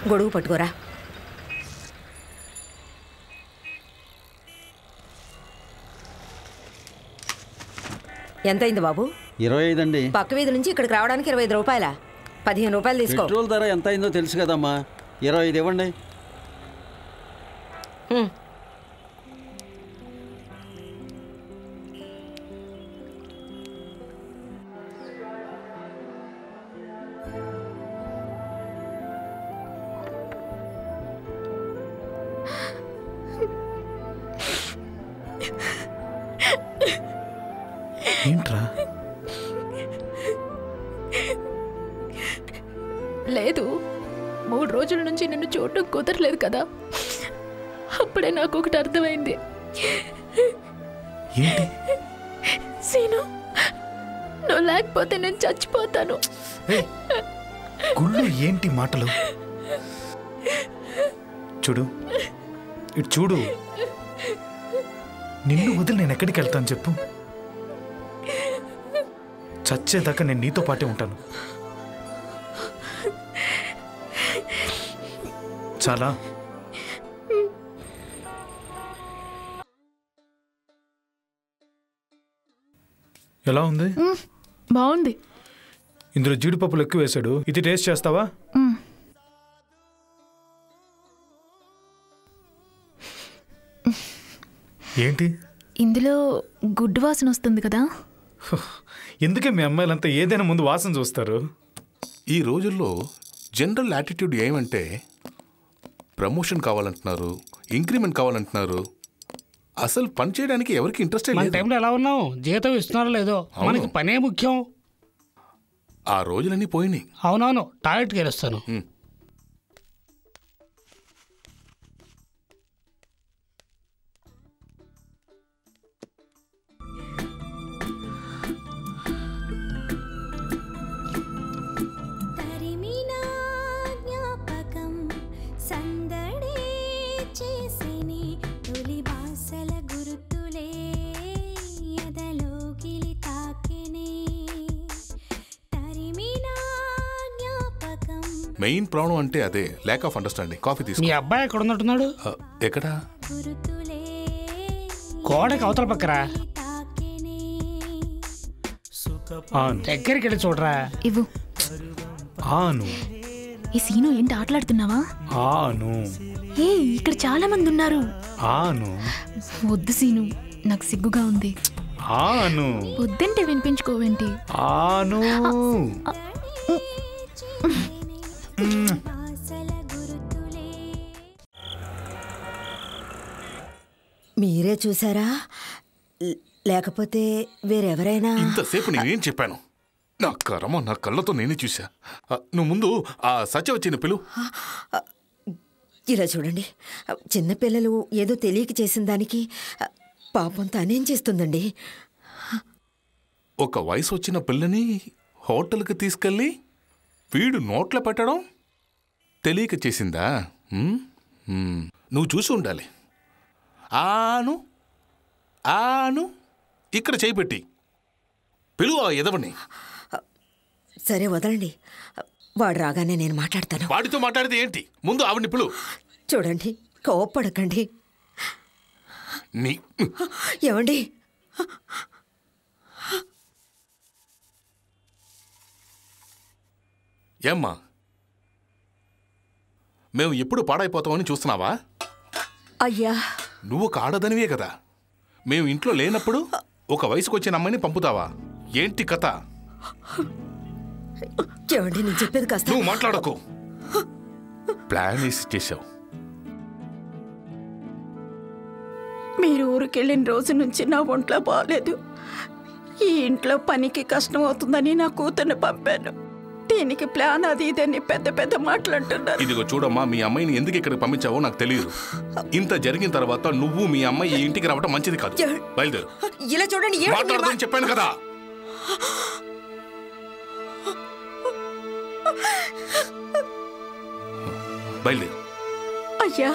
గొడుగు పట్టుకోరా. ఎంతైంది బాబు? 25 అండి. పక్క వీధి నుంచి ఇక్కడికి రావడానికి 25 రూపాయలా? 15 రూపాయలు తీసుకో. పెట్రోల్ ధర ఎంత అయిందో తెలుసు కదమ్మా. 25 ఇవ్వండి. ఏంట్రా? లేదు, 3 రోజుల నుంచి నిన్ను చూడటం కుదరలేదు కదా, అప్పుడే నాకు ఒకటి అర్థమైంది. ఏంటి? సీను, నువ్వు లేకపోతే నేను చచ్చిపోతాను. గుళ్ళు ఏంటి మాటలు? చూడు, ఇటు చూడు. నిన్ను వదిలి నేను ఎక్కడికి వెళ్తాను చెప్పు? చచ్చేదాకా నేను నీతో పాటే ఉంటాను. చాలా ఎలా ఉంది? బాగుంది. ఇందులో జీడిపప్పులు ఎక్కువ వేసాడు. ఇది టేస్ట్ చేస్తావా? ఏంటి? ఇందులో గుడ్డు వాసన వస్తుంది కదా. ఎందుకే మీ అమ్మాయిలంతా ఏదైనా ముందు వాసన చూస్తారు? ఈ రోజుల్లో జనరల్ యాటిట్యూడ్ ఏమంటే ప్రమోషన్ కావాలంటున్నారు, ఇంక్రిమెంట్ కావాలంటున్నారు. అసలు పని చేయడానికి ఎవరికి ఇంట్రెస్ట్ లేదు. టైంలో ఎలా ఉన్నావు? జీతం ఇస్తున్నారో లేదో, మనకి పనే ముఖ్యం. ఆ రోజులన్నీ పోయినాయి. అవునవును, టాయిలెట్కి వెళ్ళొస్తాను. మెయిన్ ప్రాబ్లం అంటే అదే, ల్యాక్ ఆఫ్ అండర్స్టాండింగ్. కాఫీ తీసుకో. మీ అబ్బాయి ఎక్కడ ఉన్నట్టున్నాడు? ఎక్కడా? గోడకి అవతల పక్కరా. దగ్గరికి వెళ్ళి చూడరా. ఇవ్వు. ఆను. ఈ సీను ఏంటి ఆటలాడుతున్నావా? ఆను. ఏ, ఇక్కడ చాలా మంది ఉన్నారు. ఆను. వద్దు సీను, నాకు సిగ్గుగా ఉంది. ఆను. వద్దంటే వినిపించుకోవేంటి? ఆను. మీరే చూసారా లేకపోతే వేరెవరైనా? ఇంతసేపు నేనేం చెప్పాను? నా కర్మ, నా కళ్ళతో నేనే చూసా. నువ్వు ముందు ఆ సత్య వచ్చిన పిలు. ఇలా చూడండి, చిన్నపిల్లలు ఏదో తెలియక చేసిన దానికి పాపం తనేం చేస్తుందండి? ఒక వయసు వచ్చిన పిల్లని హోటల్కి తీసుకెళ్ళి వీడు నోట్లో పెట్టడం తెలియక చేసిందా? నువ్వు చూసి ఉండాలి. ఆను ఆను ఇక్కడ చేయి పెట్టి పిలువ ఎదవని. సరే వదలండి, వాడు రాగానే నేను మాట్లాడతాను. వాడితో మాట్లాడితే ఏంటి? ముందు ఆవిడ్ని పిలు. చూడండి, కోప్పడకండి. నీ ఏమండి? ఏమ్మా, మేము ఎప్పుడు పాడైపోతామని చూస్తున్నావా? అయ్యా, నువ్వు ఒక ఆడదనివే కదా. మేము ఇంట్లో లేనప్పుడు ఒక వయసుకు వచ్చిన అమ్మాయిని పంపుతావా? ఏంటి కథ? ఏమండి, నేను చెప్పేది కాస్త. నువ్వు మాట్లాడకు. ప్లాన్ వేసి చేశావు. మీరు ఊరికెళ్ళిన రోజు నుంచి నా ఒంట్లో బాగలేదు. ఈ ఇంట్లో పనికి కష్టం అవుతుందని నా కూతుర్ని పంపాను. దీనికి ప్లాన్ అది ఇదని పెద్ద పెద్ద మాట్లాడుతున్నారు. ఇదిగో చూడమ్మా, మీ అమ్మాయిని ఎందుకు ఇక్కడికి పంపించావో నాకు తెలియదు. ఇంత జరిగిన తర్వాత నువ్వు మీ అమ్మాయి ఈ ఇంటికి రావడం మంచిది కాదు. బయలుదేరు. ఇలా చూడండి, మాట్లాడదని చెప్పాను కదా. బయలుదేరు. అయ్యా,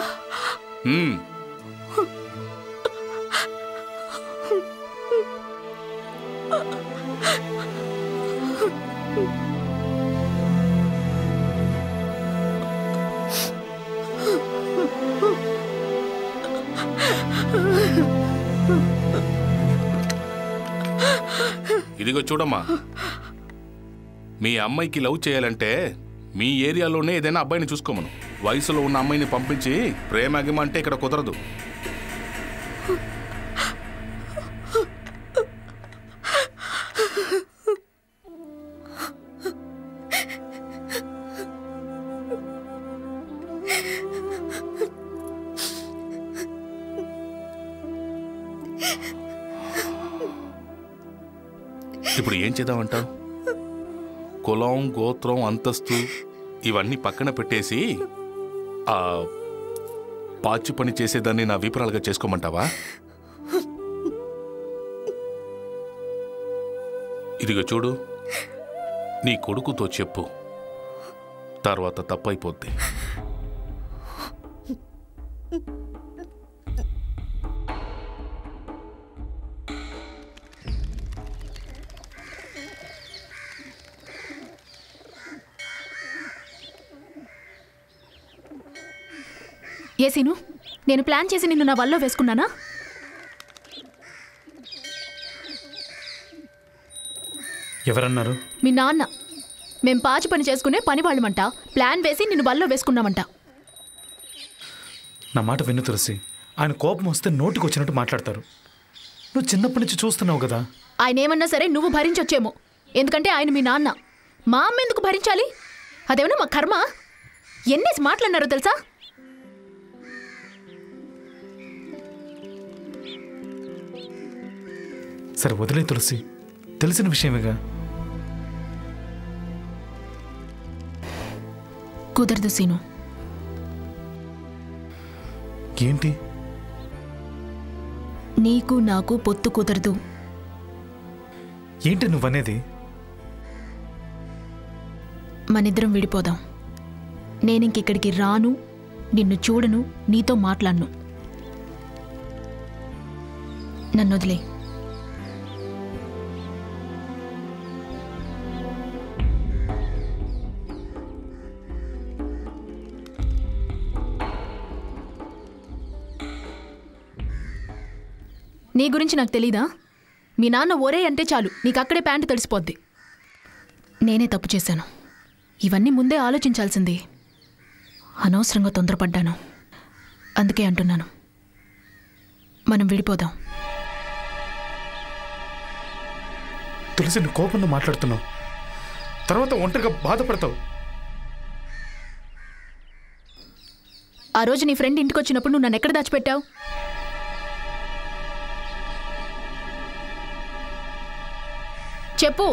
ఇదిగో చూడమ్మా, మీ అమ్మాయికి లవ్ చేయాలంటే మీ ఏరియాలోనే ఏదైనా అబ్బాయిని చూసుకోమను. వయసులో ఉన్న అమ్మాయిని పంపించి ప్రేమ గిమ అంటే ఇక్కడ కుదరదు. ఇప్పుడు ఏం చేద్దామంటావు? కులం, గోత్రం, అంతస్తు ఇవన్నీ పక్కన పెట్టేసి ఆ పాచి పని చేసేదాన్ని నా విపురాలుగా చేసుకోమంటావా? ఇదిగో చూడు, నీ కొడుకుతో చెప్పు, తర్వాత తప్పైపోద్ది. ఏ సీను, నేను ప్లాన్ చేసి నిన్ను నా వల్లో వేసుకున్నానా? ఎవరన్నారు? మీ నాన్న. మేం పాచి పని చేసుకునే పని వాళ్ళమంట. ప్లాన్ వేసి నిన్ను వల్లో వేసుకున్నామంట. నా మాట విను తులసి. ఆయన కోపం వస్తే నోటికి వచ్చినట్టు మాట్లాడతారు. నువ్వు చిన్నప్పటి నుంచి చూస్తున్నావు కదా. ఆయన ఏమన్నా సరే నువ్వు భరించొచ్చేమో, ఎందుకంటే ఆయన మీ నాన్న. మా అమ్మ ఎందుకు భరించాలి? అదేమన్నా మా కర్మ. ఎన్నేసి మాట్లాడినారో తెలుసా? సరే వదిలే తులసి, తెలిసిన విషయమేగా. కుదరదు సీను. ఏంటి? నీకు నాకు పొత్తు కుదరదు. ఏంటి నువ్వనేది? మనిద్దరం విడిపోదాం. నేనింకిక్కడికి రాను, నిన్ను చూడను, నీతో మాట్లాడను. నన్ను వదిలే. నీ గురించి నాకు తెలీదా? మీ నాన్న ఒరే అంటే చాలు నీకు అక్కడే ప్యాంటు తడిసిపోద్ది. నేనే తప్పు చేశాను. ఇవన్నీ ముందే ఆలోచించాల్సింది. అనవసరంగా తొందరపడ్డాను. అందుకే అంటున్నాను, మనం విడిపోదాం. తులసి, నువ్వు కోపంలో మాట్లాడుతున్నావు, తర్వాత ఒంటరిగా బాధపడతావు. ఆ రోజు నీ ఫ్రెండ్ ఇంటికి వచ్చినప్పుడు నువ్వు నన్ను ఎక్కడ దాచిపెట్టావు? చెప్పు.